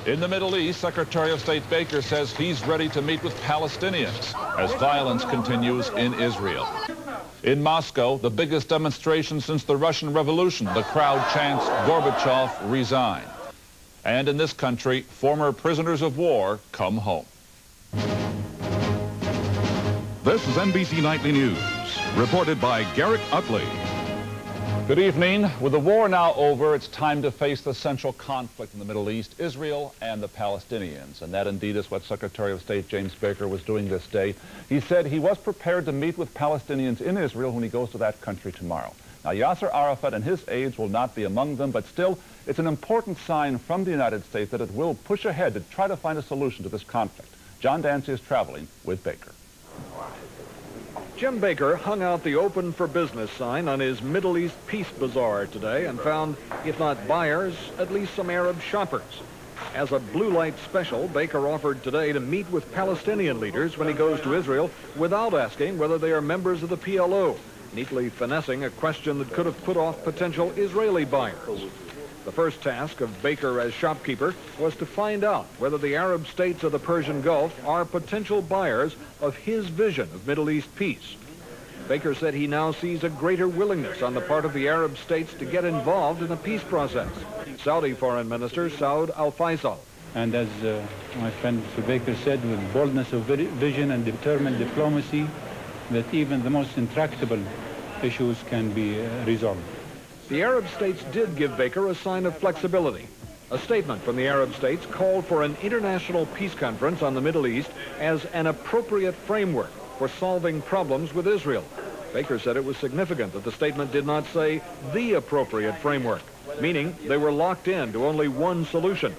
In the Middle East, Secretary of State Baker says he's ready to meet with Palestinians as violence continues in Israel. In Moscow, the biggest demonstration since the Russian Revolution, the crowd chants, "Gorbachev, resign." And in this country, former prisoners of war come home. This is NBC Nightly News, reported by Garrett Utley. Good evening. With the war now over, it's time to face the central conflict in the Middle East, Israel and the Palestinians. And that indeed is what Secretary of State James Baker was doing this day. He said he was prepared to meet with Palestinians in Israel when he goes to that country tomorrow. Now, Yasser Arafat and his aides will not be among them, but still, it's an important sign from the United States that it will push ahead to try to find a solution to this conflict. John Dancy is traveling with Baker. Jim Baker hung out the open for business sign on his Middle East Peace Bazaar today and found, if not buyers, at least some Arab shoppers. As a blue light special, Baker offered today to meet with Palestinian leaders when he goes to Israel without asking whether they are members of the PLO, neatly finessing a question that could have put off potential Israeli buyers. The first task of Baker as shopkeeper was to find out whether the Arab states of the Persian Gulf are potential buyers of his vision of Middle East peace. Baker said he now sees a greater willingness on the part of the Arab states to get involved in the peace process. Saudi Foreign Minister Saud al-Faisal. And as my friend Mr. Baker said, with boldness of vision and determined diplomacy, that even the most intractable issues can be resolved. The Arab states did give Baker a sign of flexibility. A statement from the Arab states called for an international peace conference on the Middle East as an appropriate framework for solving problems with Israel. Baker said it was significant that the statement did not say the appropriate framework, meaning they were locked in to only one solution.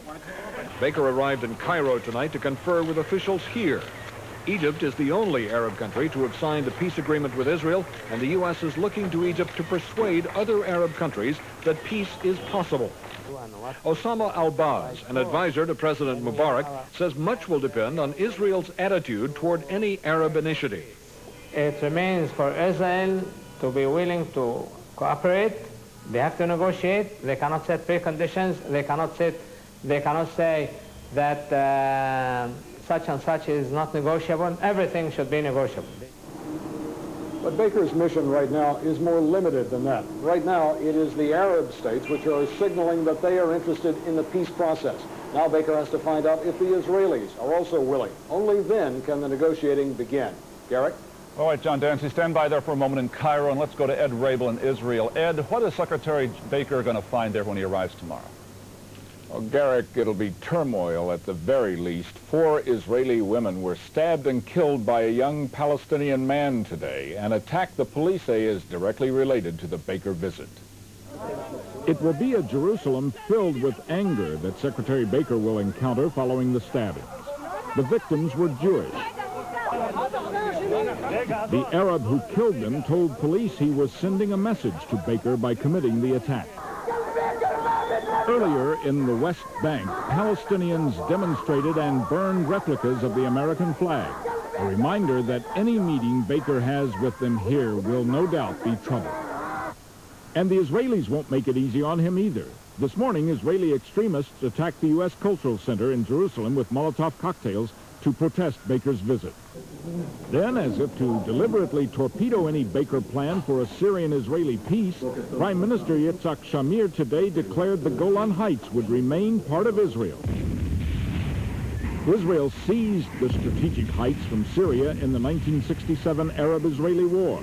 Baker arrived in Cairo tonight to confer with officials here. Egypt is the only Arab country to have signed a peace agreement with Israel, and the U.S. is looking to Egypt to persuade other Arab countries that peace is possible. Osama al-Baz, an advisor to President Mubarak, says much will depend on Israel's attitude toward any Arab initiative. It remains for Israel to be willing to cooperate. They have to negotiate. They cannot set preconditions. They cannot say that such and such is not negotiable. Everything should be negotiable. But Baker's mission right now is more limited than that. Right now, it is the Arab states which are signaling that they are interested in the peace process. Now Baker has to find out if the Israelis are also willing. Only then can the negotiating begin. Garrett? All right, John Dancy, stand by there for a moment in Cairo, and let's go to Ed Rabel in Israel. Ed, what is Secretary Baker going to find there when he arrives tomorrow? Well, Garrick, it'll be turmoil at the very least. 4 Israeli women were stabbed and killed by a young Palestinian man today. An attack the police say is directly related to the Baker visit. It will be a Jerusalem filled with anger that Secretary Baker will encounter following the stabbings. The victims were Jewish. The Arab who killed them told police he was sending a message to Baker by committing the attack. Earlier in the West Bank, Palestinians demonstrated and burned replicas of the American flag, a reminder that any meeting Baker has with them here will no doubt be trouble. And the Israelis won't make it easy on him either. This morning, Israeli extremists attacked the U.S. Cultural Center in Jerusalem with Molotov cocktails to protest Baker's visit. Then, as if to deliberately torpedo any Baker plan for a Syrian-Israeli peace, Prime Minister Yitzhak Shamir today declared the Golan Heights would remain part of Israel. Israel seized the strategic heights from Syria in the 1967 Arab-Israeli War.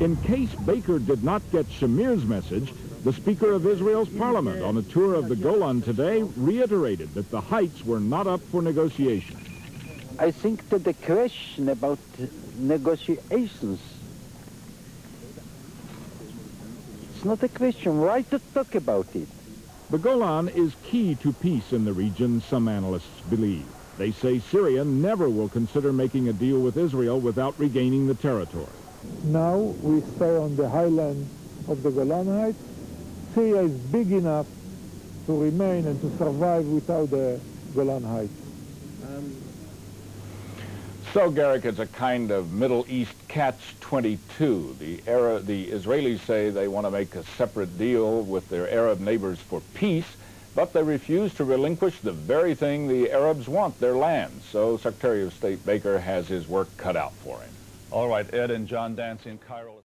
In case Baker did not get Shamir's message, the Speaker of Israel's Parliament on a tour of the Golan today reiterated that the heights were not up for negotiation. I think that the question about negotiations, it's not a question. Why to talk about it? The Golan is key to peace in the region, some analysts believe. They say Syria never will consider making a deal with Israel without regaining the territory. Now we stay on the highland of the Golan Heights. Syria is big enough to remain and to survive without the Golan Heights. So, Garrick, it's a kind of Middle East catch-22. The Israelis say they want to make a separate deal with their Arab neighbors for peace. But they refuse to relinquish the very thing the Arabs want, their land. So Secretary of State Baker has his work cut out for him. All right, Ed and John Dancy in Cairo.